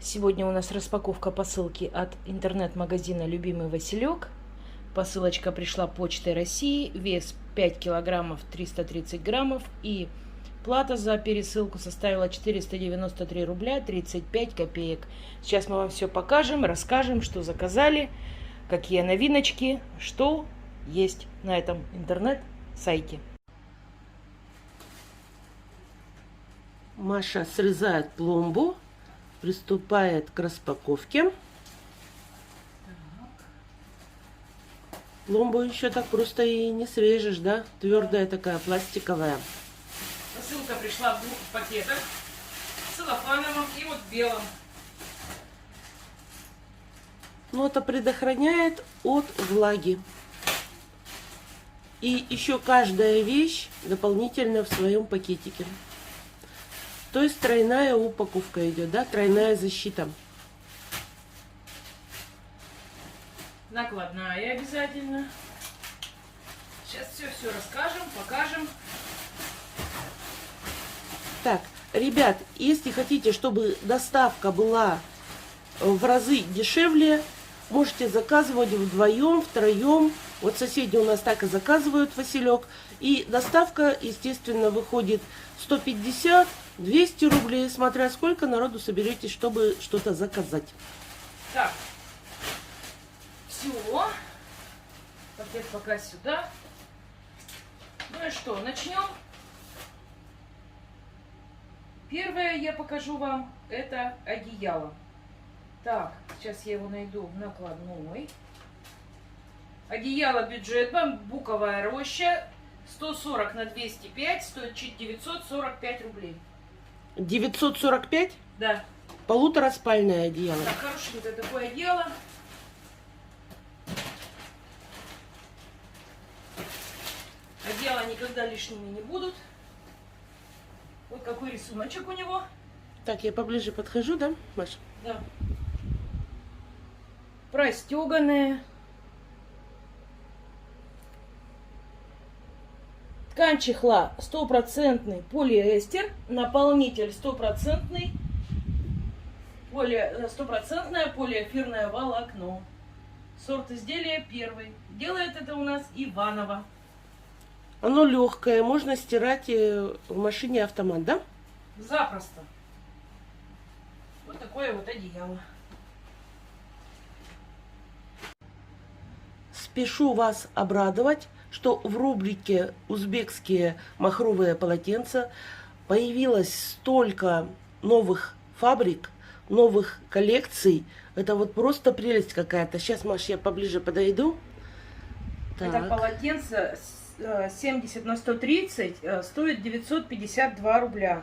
Сегодня у нас распаковка посылки от интернет-магазина «Любимый Василек». Посылочка пришла почтой России, вес 5 килограммов 330 граммов и плата за пересылку составила 493 рубля 35 копеек. Сейчас мы вам все покажем, расскажем, что заказали, какие новиночки, что есть на этом интернет-сайте. Маша срезает пломбу, приступает к распаковке. Пломбу еще так просто и не срежешь, да? Твердая такая, пластиковая. Посылка пришла в двух пакетах, целлофановом и вот белом. Но это предохраняет от влаги. И еще каждая вещь дополнительно в своем пакетике. То есть тройная упаковка идет, да? Тройная защита. Накладная обязательно. Сейчас все расскажем, покажем. Так, ребят, если хотите, чтобы доставка была в разы дешевле, можете заказывать вдвоем, втроем. Вот соседи у нас так и заказывают Василек. И доставка, естественно, выходит 150-200 рублей, смотря сколько народу соберетесь, чтобы что-то заказать. Так, все. Пакет пока сюда. Ну и что, начнем. Первое я покажу вам, это одеяло. Так, сейчас я его найду в накладной. Одеяло бюджет, бамбуковая роща, 140 на 205, стоит 945 рублей. 945? Да. Полутораспальное одеяло. Так, хорошенькое такое одеяло. Одеяла никогда лишними не будут. Вот какой рисуночек у него. Так, я поближе подхожу, да, Маша? Да. Простеганное. Ткань чехла 100% полиэстер, наполнитель 100% полиэфирное волокно. Сорт изделия первый. Делает это у нас Иваново. Оно легкое, можно стирать в машине автомат, да? Запросто. Вот такое вот одеяло. Спешу вас обрадовать, что в рубрике «Узбекские махровые полотенца» появилось столько новых фабрик, новых коллекций. Это вот просто прелесть какая-то. Сейчас, Маш, я поближе подойду. Это Так. полотенце 70 на 130 стоит 952 рубля.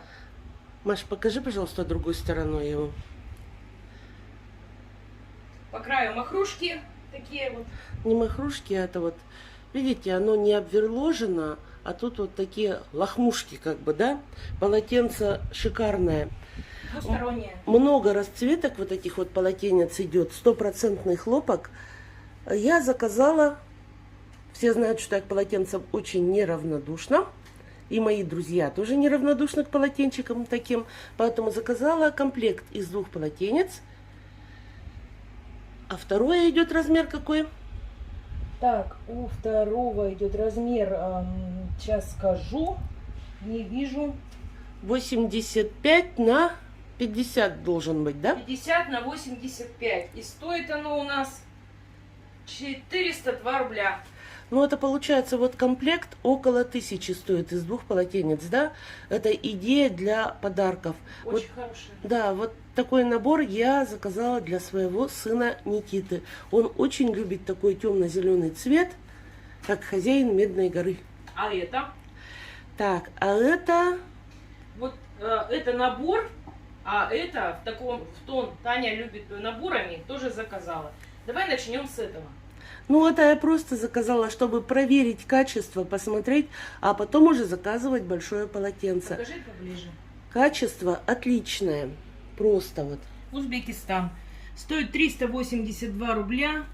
Маш, покажи, пожалуйста, другой стороной его. По краю махрушки такие вот. Не махрушки, а это вот, видите, оно не обверложено, а тут вот такие лохмушки, как бы, да? Полотенце шикарное. Двустороннее. Много расцветок вот этих вот полотенец идет, 100% хлопок. Я заказала, все знают, что я к полотенцам очень неравнодушна. И мои друзья тоже неравнодушны к полотенчикам таким. Поэтому заказала комплект из 2 полотенец. А второе идет размер какой? Так, у второго идет размер, сейчас скажу, не вижу. 85 на 50 должен быть, да? 50 на 85. И стоит оно у нас 402 рубля. Ну, это получается, вот комплект около 1000 стоит из 2 полотенец, да? Это идея для подарков. Очень Вот, хорошая. да, вот такой набор я заказала для своего сына Никиты. Он очень любит такой темно-зеленый цвет, как хозяин Медной горы. А это? Так, а это... Вот это набор, а это в тон Таня любит наборами, тоже заказала. Давай начнем с этого. Ну, это я просто заказала, чтобы проверить качество, посмотреть, а потом уже заказывать большое полотенце. Покажи поближе. Качество отличное. Просто вот. Узбекистан. Стоит 382 рубля.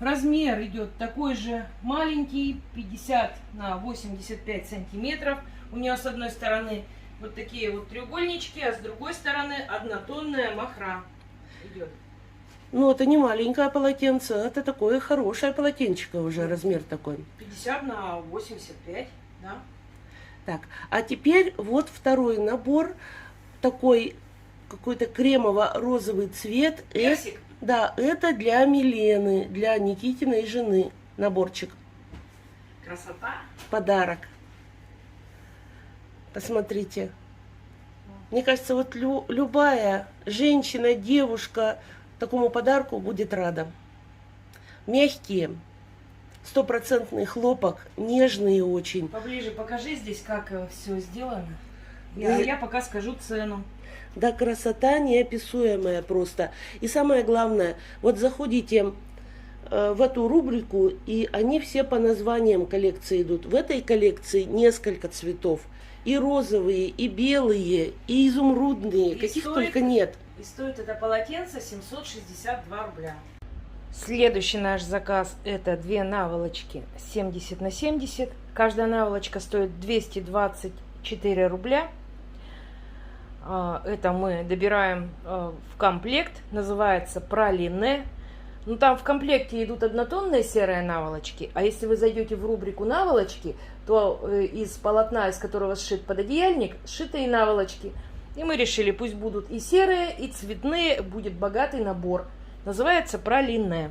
Размер идет такой же маленький, 50 на 85 сантиметров. У нее с одной стороны вот такие вот треугольнички, а с другой стороны однотонная махра. идет. Ну, это не маленькое полотенце, это такое хорошее полотенчико уже, размер такой. 50 на 85, да. Так, а теперь вот второй набор, такой какой-то кремово-розовый цвет. Персик? Да, это для Милены, для Никитиной жены наборчик. Красота. Подарок. Посмотрите. Мне кажется, вот любая женщина, девушка такому подарку будет рада. Мягкие, 100% хлопок, нежные очень. Поближе покажи здесь, как все сделано. Я пока скажу цену. Да, красота неописуемая просто. И самое главное, вот заходите в эту рубрику, и они все по названиям коллекции идут. В этой коллекции несколько цветов. И розовые, и белые, и изумрудные, каких только нет. И стоит это полотенце 762 рубля. Следующий наш заказ — это 2 наволочки 70 на 70. Каждая наволочка стоит 224 рубля. Это мы добираем в комплект. Называется пралине. Ну, там в комплекте идут однотонные серые наволочки. А если вы зайдете в рубрику наволочки, то из полотна, из которого сшит пододеяльник, сшитые наволочки. И мы решили, пусть будут и серые, и цветные. Будет богатый набор. Называется пралине.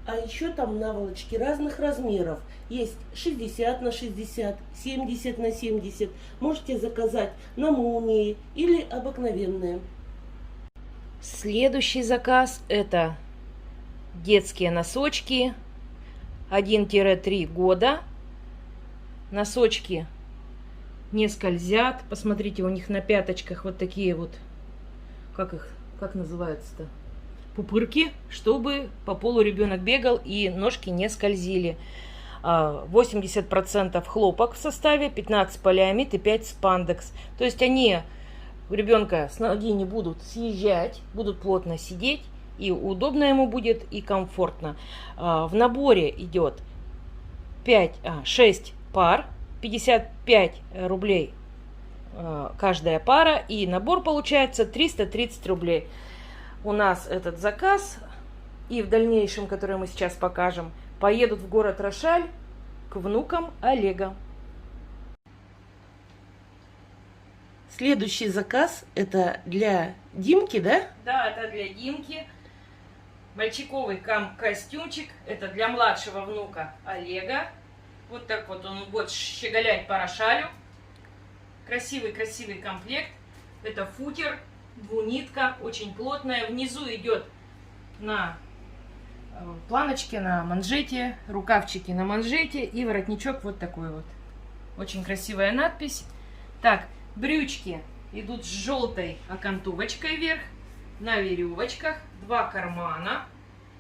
А еще там наволочки разных размеров. Есть 60 на 60, 70 на 70. Можете заказать на молнии или обыкновенные. Следующий заказ — это детские носочки 1-3 года. Носочки не скользят. Посмотрите, у них на пяточках вот такие вот, как называется-то? Пупырки, чтобы по полу ребенок бегал и ножки не скользили. 80% хлопок в составе, 15 полиамид и 5 спандекс. То есть они у ребенка с ноги не будут съезжать, будут плотно сидеть, и удобно ему будет, и комфортно. В наборе идет 6 пар, 55 рублей каждая пара, и набор получается 330 рублей. У нас этот заказ, и в дальнейшем, который мы сейчас покажем, поедут в город Рошаль к внукам Олега. Следующий заказ это для Димки, да? Да, это для Димки. Мальчиковый костюмчик. Это для младшего внука Олега. Вот так вот он будет щеголять по Рошалю. Красивый комплект. Это футер, двунитка, очень плотная. Внизу идет на планочке, на манжете, рукавчики на манжете и воротничок вот такой вот. Очень красивая надпись. Так, брючки идут с желтой окантовочкой вверх, на веревочках, 2 кармана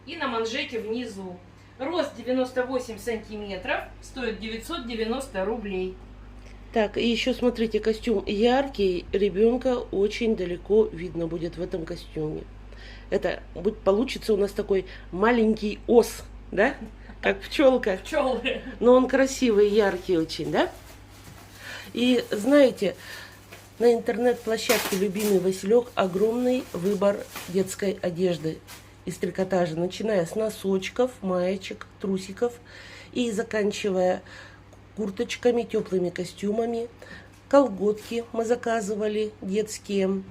и на манжете внизу. Рост 98 сантиметров, стоит 990 рублей. Так, и еще смотрите, костюм яркий, ребенка очень далеко видно будет в этом костюме. Это получится у нас такой маленький ос, да? Как пчелка. Пчелы. Но он красивый, яркий очень, да? И знаете, на интернет-площадке «Любимый Василек» огромный выбор детской одежды из трикотажа, начиная с носочков, маечек, трусиков и заканчивая курточками, теплыми костюмами, колготки мы заказывали детские,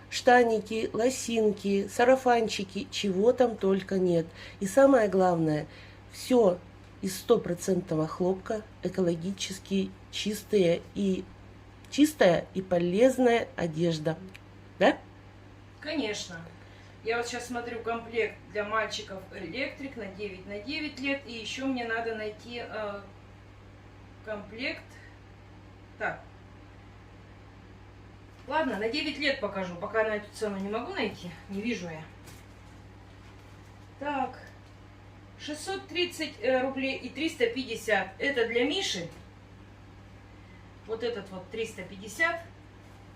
штаники, лосинки, сарафанчики, чего там только нет. И самое главное, все из 100% хлопка, экологически чистая и полезная одежда. Да? Конечно. Я вот сейчас смотрю комплект для мальчиков электрик на 9 на 9 лет. И еще мне надо найти комплект. Так. Ладно, на 9 лет покажу. Пока на эту цену не могу найти. Не вижу я. Так. 630 рублей и 350. Это для Миши. Вот этот вот 350.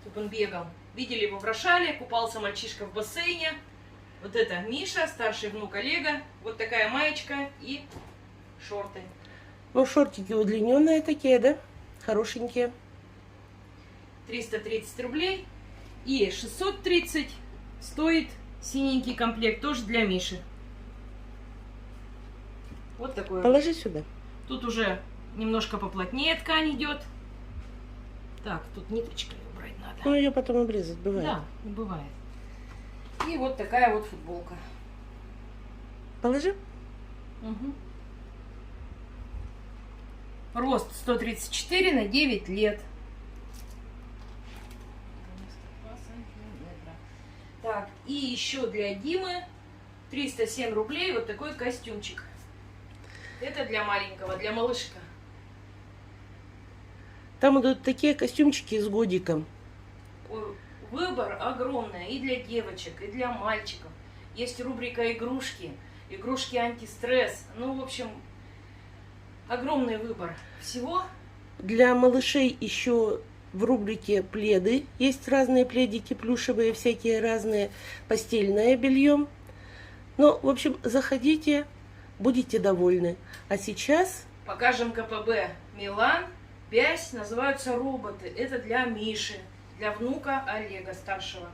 Тут он бегал. Видели его в Рошале. Купался мальчишка в бассейне. Вот это Миша, старший внук Олега. Вот такая маечка и шорты. Ну, шортики удлиненные такие, да? Хорошенькие. 330 рублей. И 630 стоит Синенький комплект тоже для Миши. Вот такой. Положи сюда. Тут уже немножко поплотнее ткань идет. Так, тут ниточкой убрать надо. Ну, ее потом обрезать, бывает. Да, бывает. И вот такая вот футболка. Положи. Угу. Рост 134 на 9 лет. Так, и еще для Димы 307 рублей вот такой костюмчик. Это для маленького, для малышка. Там идут такие костюмчики с годиком. Выбор огромный и для девочек, и для мальчиков. Есть рубрика игрушки, игрушки антистресс. Ну, в общем, огромный выбор всего. Для малышей еще в рубрике пледы. Есть разные пледики плюшевые, всякие разные, постельное белье. Ну, в общем, заходите, будете довольны. А сейчас Покажем КПБ. Милан, Бязь, называются роботы. Это для Миши, для внука Олега старшего.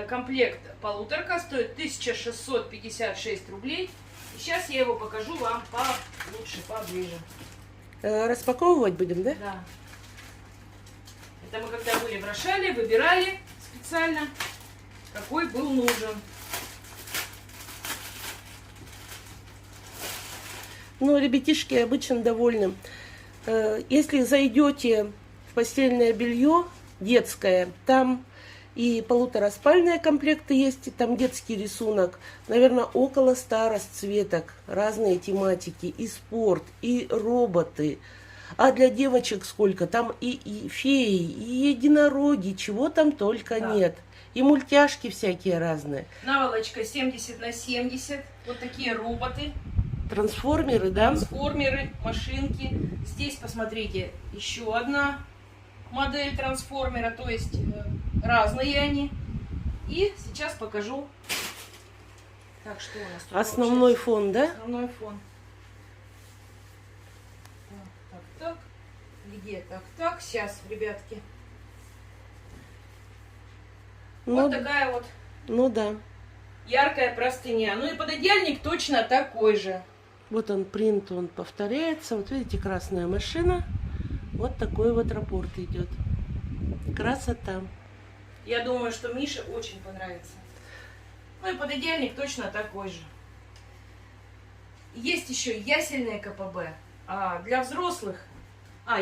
Комплект полуторка стоит 1656 рублей. И сейчас я его покажу вам получше, поближе. распаковывать будем, да? Да. Это мы когда были в Рошале, выбирали специально, какой был нужен. Ну, ребятишки обычно довольны. Если зайдете в постельное белье детское, там и полутораспальные комплекты есть, и там детский рисунок, наверное, около 100 расцветок, разные тематики, и спорт, и роботы. А для девочек сколько? Там и феи, и единороги, чего там только Да. нет. И мультяшки всякие разные. Наволочка 70 на 70. Вот такие роботы. Трансформеры, да? Трансформеры, машинки. Здесь, посмотрите, еще одна модель трансформера, то есть разные они. И сейчас покажу. Так, что у нас тут Основной получается? фон, да? Основной фон. Так. Где? Так. Сейчас, ребятки. Ну, Вот такая вот ну да. яркая простыня. Ну и пододеяльник точно такой же. Вот он, принт, он повторяется. Вот видите, красная машина. Вот такой вот рапорт идет. Красота. Я думаю, что Мише очень понравится. Ну и пододеяльник точно такой же. Есть еще ясельные КПБ. А для взрослых...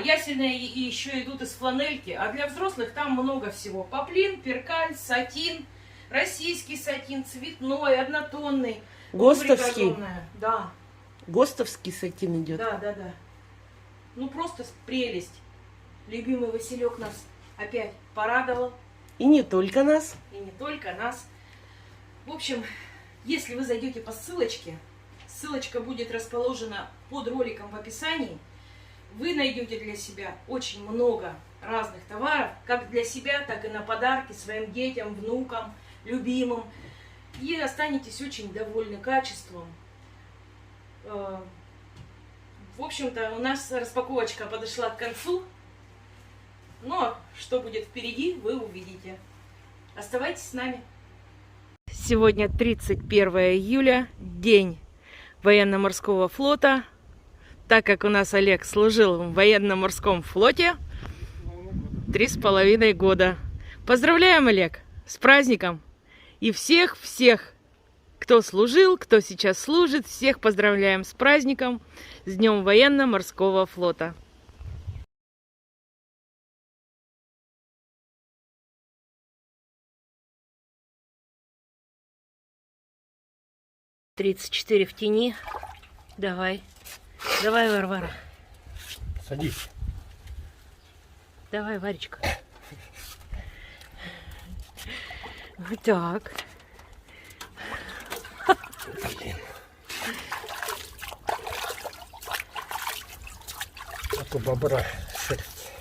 ясельные и еще идут из фланельки. А для взрослых там много всего. Поплин, перкаль, сатин, российский сатин, цветной, однотонный. ГОСТовский. Рубрика огромная. Да. ГОСТовский сатин идет. Да. Ну просто прелесть. Любимый Василек нас опять порадовал. И не только нас. И не только нас. В общем, если вы зайдете по ссылочке, ссылочка будет расположена под роликом в описании, вы найдете для себя очень много разных товаров, как для себя, так и на подарки своим детям, внукам, любимым. И останетесь очень довольны качеством. В общем-то, у нас распаковочка подошла к концу. Но что будет впереди, вы увидите. Оставайтесь с нами. Сегодня 31 июля, день военно-морского флота. Так как у нас Олег служил в военно-морском флоте 3,5 года. Поздравляем, Олег, с праздником! И всех, кто служил, кто сейчас служит, всех поздравляем с праздником, с Днем военно-морского флота. «34 в тени». Давай, Варвара. Садись. Давай, Варечка. Вот так. Блин. Как у бобра шерсть.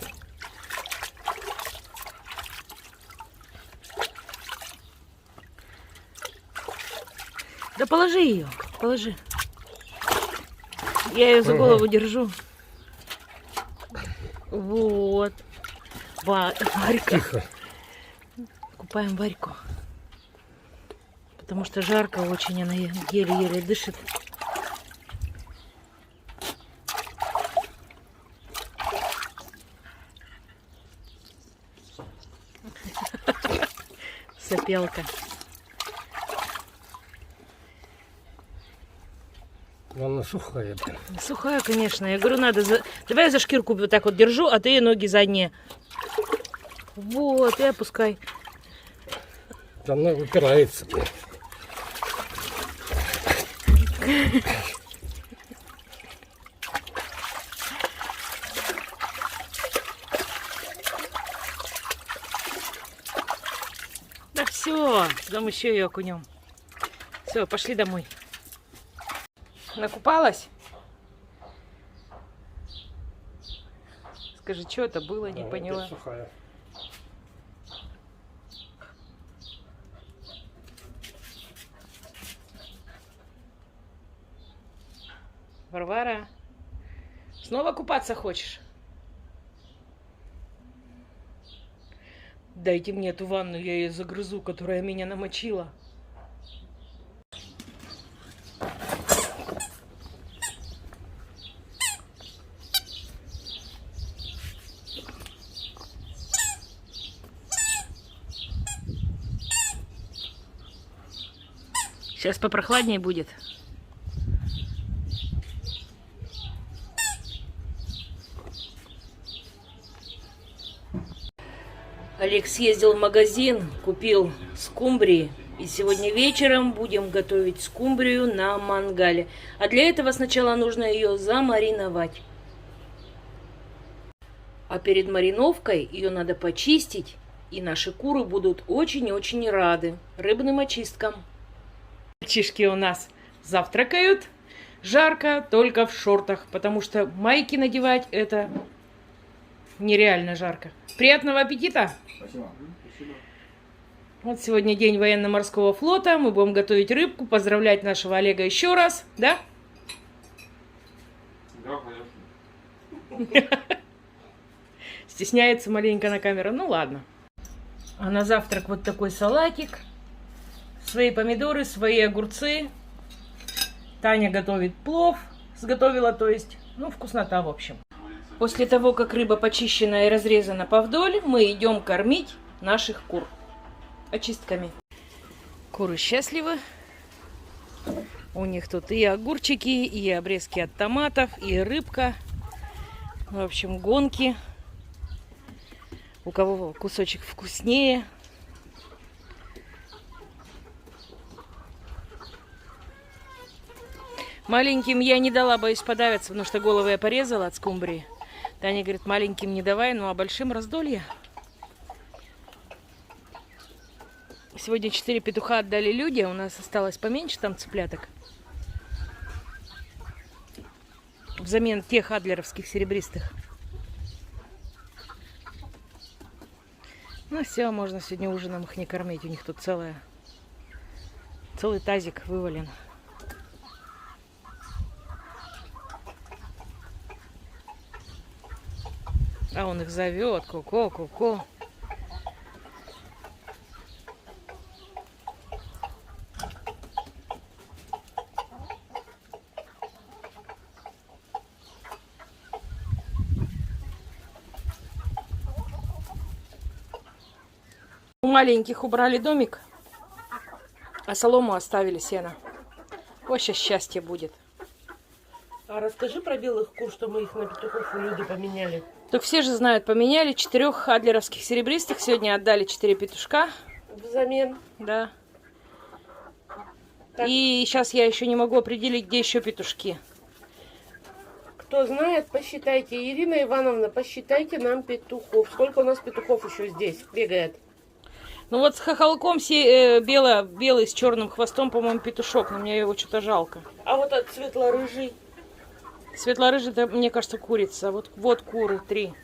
Да положи ее, положи. Я ее за голову держу. Вот. Варька. Тихо. Купаем Варьку. Потому что жарко очень, она еле-еле дышит. Сопелка. Она сухая, блин. Сухая, конечно. Я говорю, надо... Давай я за шкирку вот так вот держу, а ты ноги задние. Вот, и опускай. Она выпирается, блин. Да все, потом еще ее окунем. Все, пошли домой. Накупалась? Скажи, что это было, не поняла. Сухая. Варвара, снова купаться хочешь? Дайте мне эту ванну, я ее загрызу, которая меня намочила. Сейчас попрохладнее будет. Олег съездил в магазин, купил скумбрии. И сегодня вечером будем готовить скумбрию на мангале. А для этого сначала нужно ее замариновать. А перед мариновкой ее надо почистить. И наши куры будут очень-очень рады рыбным очисткам. Мальчишки у нас завтракают. Жарко только в шортах, потому что майки надевать это нереально жарко. Приятного аппетита! Спасибо. Вот сегодня день военно-морского флота. Мы будем готовить рыбку, поздравлять нашего Олега еще раз, да? Да, конечно. Стесняется маленько на камеру. Ну ладно. А на завтрак вот такой салатик. Свои помидоры, свои огурцы. Таня готовит плов. Сготовила, то есть. Ну, вкуснота, в общем. После того, как рыба почищена и разрезана повдоль, мы идем кормить наших кур очистками. Куры счастливы. У них тут и огурчики, и обрезки от томатов, и рыбка. В общем, гонки. У кого кусочек вкуснее. Маленьким я не дала, боюсь подавиться, потому что голову я порезала от скумбрии. Таня говорит, маленьким не давай, ну а большим раздолье. Сегодня 4 петуха отдали люди, у нас осталось поменьше там цыпляток. Взамен тех адлеровских серебристых. Ну все, можно сегодня ужином их не кормить, у них тут целый тазик вывален. А он их зовет, ку-ку, ку-ку. У маленьких убрали домик, а солому оставили сено. Вот сейчас счастье будет. А расскажи про белых кур, что мы их на петухов у люди поменяли. Так все же знают, поменяли 4 адлеровских серебристых. Сегодня отдали 4 петушка. Взамен. Да. Так. И сейчас я еще не могу определить, где еще петушки. Кто знает, посчитайте. Ирина Ивановна, посчитайте нам петухов. Сколько у нас петухов еще здесь бегает? Ну вот с хохолком белый с черным хвостом, по-моему, петушок. Но мне его что-то жалко. А вот от светло-рыжий. Светло-рыжий, это, мне кажется, курица. Вот куры 3.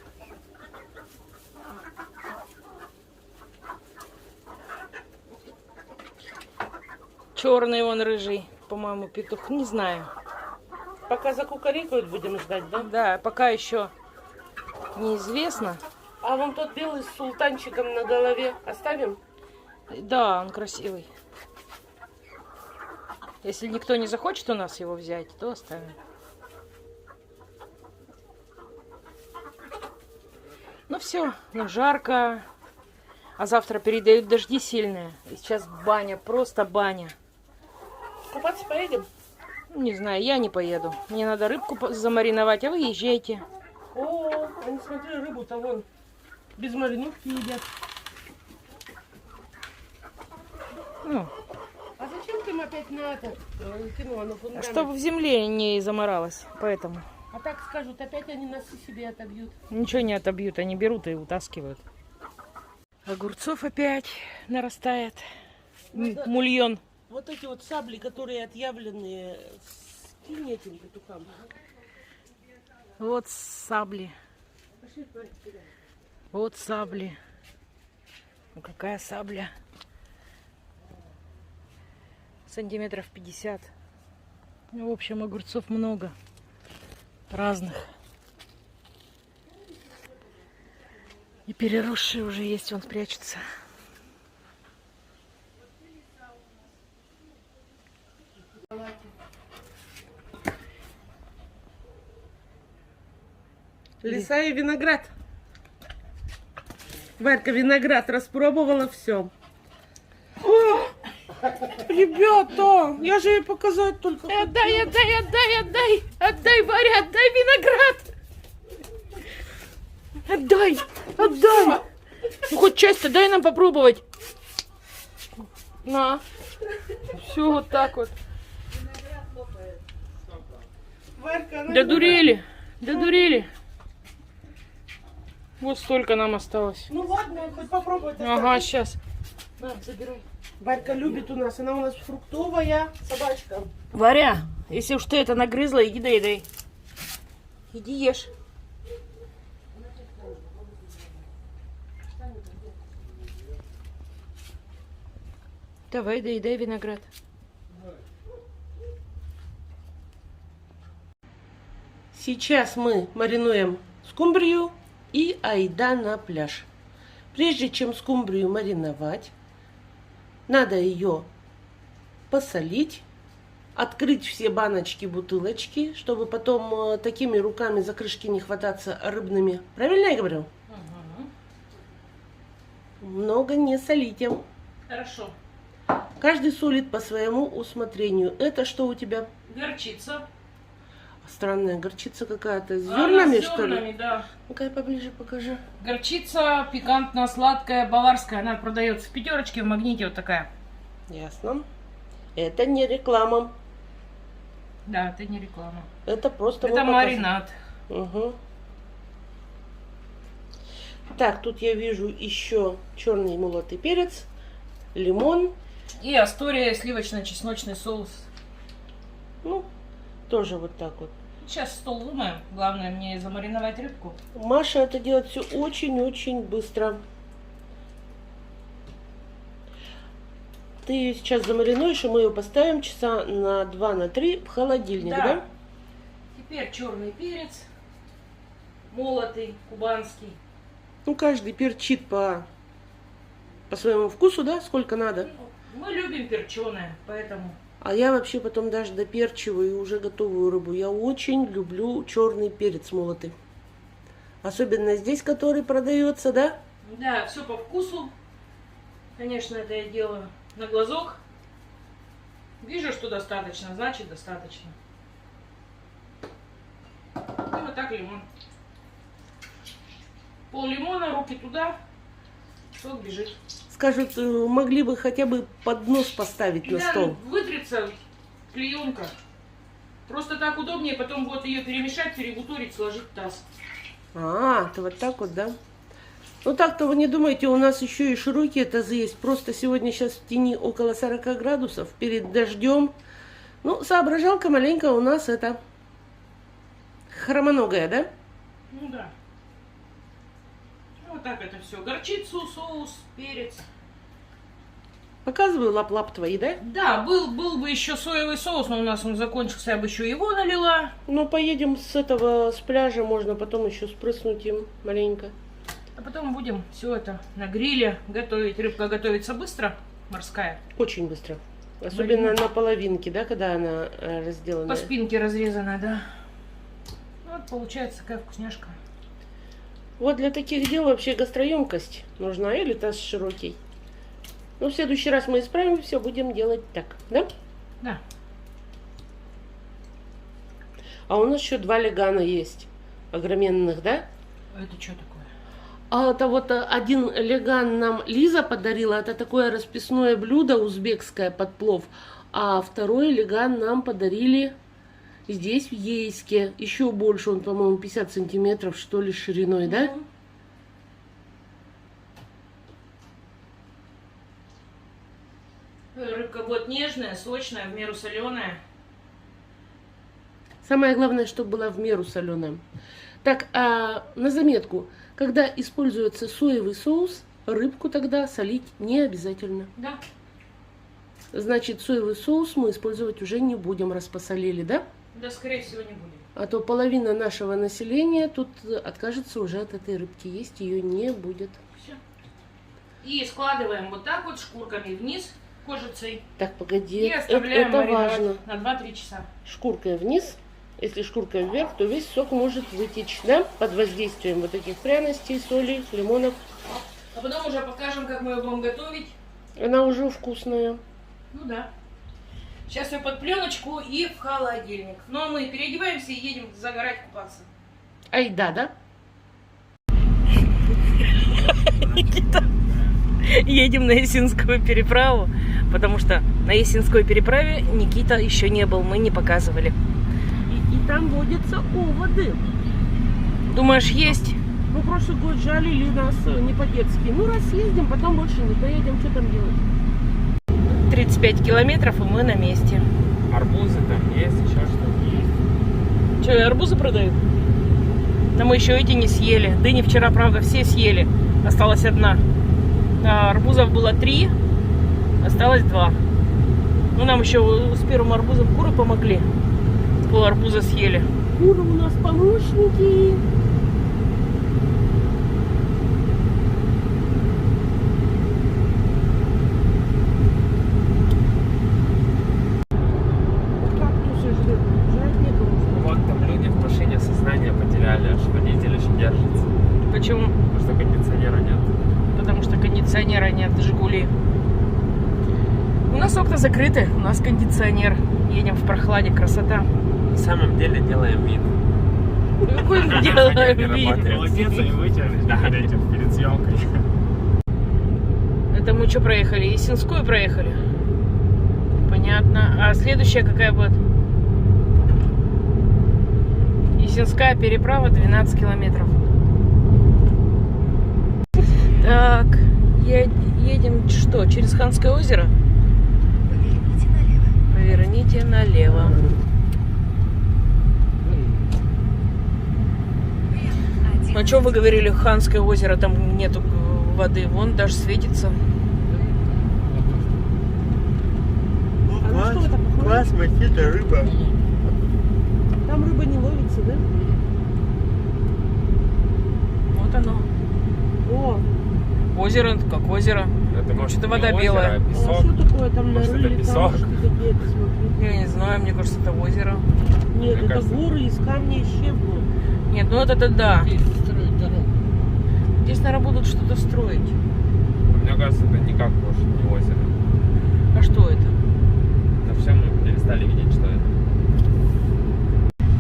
Черный он рыжий, по-моему, петух. Не знаю. Пока закукарекают, будем ждать, да? Да, пока еще неизвестно. А вон тот белый с султанчиком на голове оставим? Да, он красивый. Если никто не захочет у нас его взять, то оставим. Ну все, ну жарко. А завтра передают дожди сильные. И сейчас баня, просто баня. Купаться поедем? Не знаю, я не поеду. Мне надо рыбку замариновать, а вы езжайте. О, они, смотри, рыбу-то вон без мариновки едят. Ну, А зачем ты им опять на это кинула на фундамент? чтобы в земле не заморалась. Поэтому А так скажут, опять они носы себе отобьют. ничего не отобьют. Они берут и утаскивают. Огурцов опять нарастает. Мульон. Вот эти вот сабли, которые отъявленные, скинь этим петухам. Вот сабли. Вот сабли. Ну какая сабля? Сантиметров 50. Ну, в общем, огурцов много. Разных. И переросшие уже есть, он прячется. Лиса и виноград. Варька виноград распробовала все. Ребята, я же ей показать только... Отдай, отдай, отдай, отдай! Отдай, Варя, отдай виноград! Отдай! Отдай! Ну хоть часть-то дай нам попробовать. На. Все вот так вот. Варька, она Додурели. Додурели. Вот столько нам осталось. Ну ладно, хоть попробуй. Ага, сейчас. На, забирай. Варька любит у нас, она у нас фруктовая собачка. Варя, если уж ты это нагрызла, иди доедай. Иди ешь. Давай, доедай виноград. Сейчас мы маринуем скумбрию и айда на пляж. Прежде чем скумбрию мариновать, надо ее посолить, открыть все баночки, бутылочки, чтобы потом такими руками за крышки не хвататься рыбными. Правильно я говорю? Много не солите. Хорошо. Каждый солит по своему усмотрению. Это что у тебя? Горчица. Странная горчица какая-то. С Она зернами, с что ли? зернами, да. Ну-ка, я поближе покажи. Горчица пикантно-сладкая, баварская. Она продается в пятерочке, в магните вот такая. Ясно. Это не реклама. Да, это не реклама. Это просто... Это мы маринад. Угу. Так, тут я вижу еще черный молотый перец, лимон. И Астория сливочно-чесночный соус. Ну, тоже вот так вот. Сейчас стол вымоем. Главное мне замариновать рыбку. Маша это делает все очень-очень быстро. Ты ее сейчас замаринуешь, и мы ее поставим часа на 2-3 в холодильник, да? Теперь черный перец. Молотый, кубанский. Ну, каждый перчит по своему вкусу, да? Сколько надо. Мы любим перченое, поэтому... А я вообще потом даже доперчиваю уже готовую рыбу. Я очень люблю черный перец молотый. Особенно здесь, который продается, да? Да, все по вкусу. Конечно, это я делаю на глазок. Вижу, что достаточно, значит достаточно. И вот так лимон. Пол лимона, руки туда, сок бежит. Скажут, могли бы хотя бы поднос поставить на Да, стол. вытрется клеенка. Просто так удобнее, потом вот ее перемешать, перебутурить, сложить в таз. А, ты вот так вот, да? Ну так-то вы не думайте, у нас еще и широкие тазы есть. Просто сегодня сейчас в тени около 40 градусов, перед дождем. Ну, соображалка маленькая у нас это хромоногая, да? Ну да. Вот так это все. Горчицу, соус, перец. Показываю лап-лап твои, да? Да, был бы еще соевый соус, но у нас он закончился, я бы еще его налила. Ну, поедем с пляжа, можно потом еще спрыснуть им маленько. А потом будем все это на гриле готовить. Рыбка готовится быстро, морская. Очень быстро. Особенно на половинке, да, когда она разделана. По спинке разрезанная, да. Вот получается такая вкусняшка. Вот для таких дел вообще гастроемкость нужна или таз широкий. Ну, в следующий раз мы исправим все, будем делать так, да? Да. А у нас еще 2 легана есть, огроменных, да? А это что такое? А это вот один леган нам Лиза подарила, это такое расписное блюдо узбекское под плов. А второй леган нам подарили здесь, в Ейске. Еще больше, он, по-моему, 50 сантиметров, что ли, шириной, да? Рыбка будет нежная, сочная, в меру соленая. Самое главное, чтобы была в меру соленая. Так, а на заметку, когда используется соевый соус, рыбку тогда солить не обязательно. Да. Значит, соевый соус мы использовать уже не будем, раз посолили, да? Да, скорее всего, не будем. А то половина нашего населения тут откажется уже от этой рыбки. Есть ее не будет. Все. И складываем вот так вот шкурками вниз, кожицей. Так, погоди, И оставляем это мариновать важно. на 2-3 часа. Шкуркой вниз. Если шкуркой вверх, то весь сок может вытечь, да? Под воздействием вот этих пряностей, соли, лимонов. А потом уже покажем, как мы ее будем готовить. Она уже вкусная. Ну да. Сейчас ее под пленочку и в холодильник. Ну а мы переодеваемся и едем загорать, купаться. Ай, да? Едем на Есинскую переправу, потому что на Есинской переправе Никита еще не был, мы не показывали. И там водятся оводы. Думаешь, есть? Ну, прошлый год жалили нас не по-детски. Ну, раз съездим, потом больше не поедем. Что там делать? 35 километров, и мы на месте. Арбузы там есть, еще что-то есть. Че, арбузы продают? Да мы еще эти не съели. Дыни вчера, правда, все съели. Осталась одна. А арбузов было 3, осталось 2. Ну, нам еще с первым арбузом куры помогли. Пол арбуза съели. Куры у нас помощники. Кактусы жрать некому. Вот там люди в машине сознание потеряли, аж водитель еще держится. Почему? Потому что кондиционера нет. Потому что кондиционера нет, Жигули. У нас окна закрыты, у нас кондиционер. Едем в прохладе, красота. На самом деле делаем вид. Какой мы делаем вид? Молодец, они вытянулись перед съемкой. Это мы что проехали? Есинскую проехали? Понятно. А следующая какая будет? Есинская переправа 12 километров. Так, едем что? Через Ханское озеро? Поверните налево. А что вы говорили, Ханское озеро, там нету воды, вон даже светится. А на что это похоже? Класс, мохито, рыба. Там рыба не ловится, да? Вот оно. О, Озеро, как озеро. Это может Что-то не вода озеро, белая. а а песок. что такое там Может, это нарыли? песок? Камушки какие-то, смотри. Я не знаю, мне кажется, это озеро. Нет, Мне это кажется. горы из камня и щебня. Нет, ну вот это да. Здесь, наверное, будут что-то строить. Мне кажется, это никак может не озеро. А что это? На все мы перестали видеть, что это.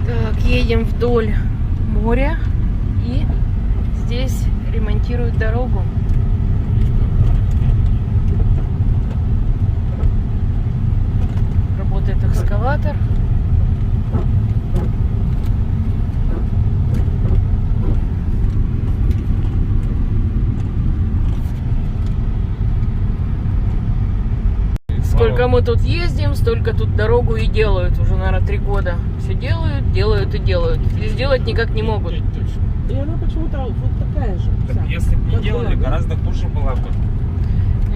Так, едем вдоль моря. И здесь ремонтируют дорогу. Работает экскаватор. Сколько мы тут ездим, столько тут дорогу и делают. Уже, наверное, 3 года. Все делают, делают и делают. И сделать никак не могут. И она почему-то вот такая же. Так вся. если бы не Как делали, была, да? гораздо хуже была бы.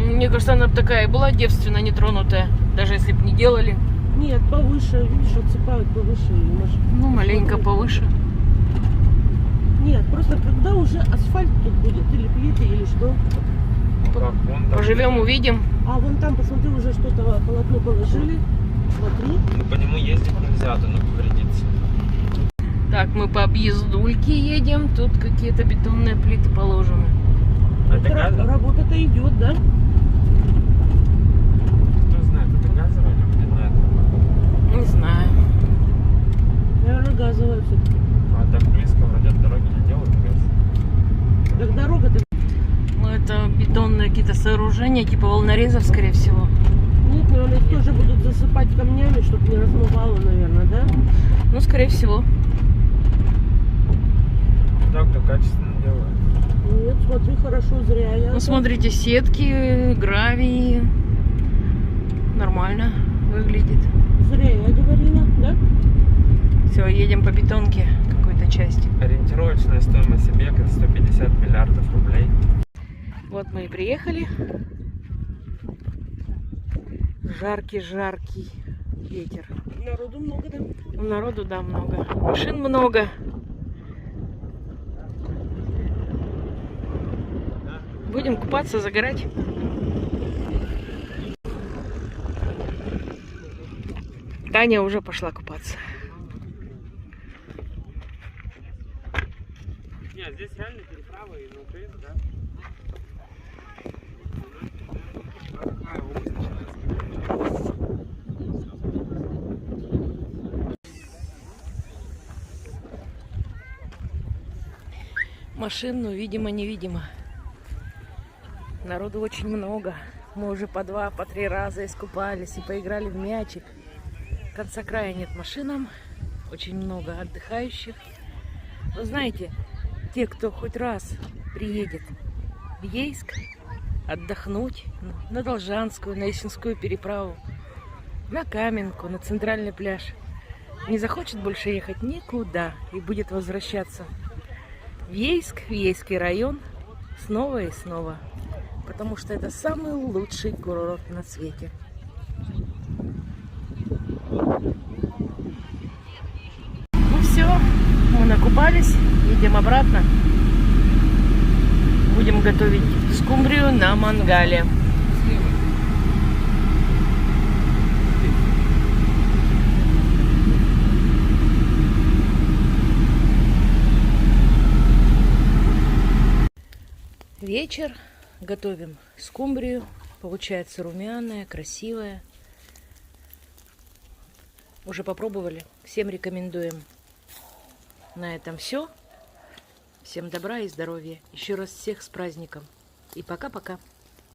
Мне кажется, она такая была девственно нетронутая. Даже если бы не делали. Нет, повыше, видишь, отсыпают повыше. и может, Ну, маленько смотри. повыше. Нет, просто когда уже асфальт тут будет, или плиты, или что. Ну, как вон там. Поживем, увидим. А вон там, посмотри, уже что-то положили. Вот мы положили. Смотри. Ну, по нему ездить нельзя, то повредится. Так, мы по объездульке едем. Тут какие-то бетонные плиты положены. А это газовый? Работа-то идет, да? Кто знает, это газовый или блин, Не знаю. Наверное, газовая все-таки. А так близко вроде от дороги не делают газ. Так дорога-то... Ну, это бетонные какие-то сооружения, типа волнорезов, скорее всего. Нет, наверное, их тоже будут засыпать камнями, чтобы не размывало, наверное, да? Ну, скорее всего. Так-то качественно делают. Нет, смотри, хорошо, зря я... Ну, смотрите, сетки, гравий. Нормально выглядит. Зря я говорила, да? Все, едем по бетонке какой-то части. Ориентировочная стоимость объекта 150 миллиардов рублей. Вот мы и приехали. Жаркий ветер. Народу много, да? Народу, да, много. Машин много. Будем купаться, загорать. Таня уже пошла купаться. Нет, здесь реально переправа и на Украину, да? Машин, ну, видимо-невидимо. Народу очень много. Мы уже по 2, по 3 раза искупались и поиграли в мячик. Конца края нет машинам. Очень много отдыхающих. Вы знаете, те, кто хоть раз приедет в Ейск отдохнуть на Должанскую, на Ясинскую переправу, на Каменку, на центральный пляж, не захочет больше ехать никуда и будет возвращаться в Ейск, в Ейский район снова и снова. Потому что это самый лучший курорт на свете. Ну все, мы накупались, едем обратно. Будем готовить скумбрию на мангале. Вечер. Готовим скумбрию. Получается румяная, красивая. Уже попробовали. Всем рекомендуем. На этом все. Всем добра и здоровья. Еще раз всех с праздником. И пока-пока.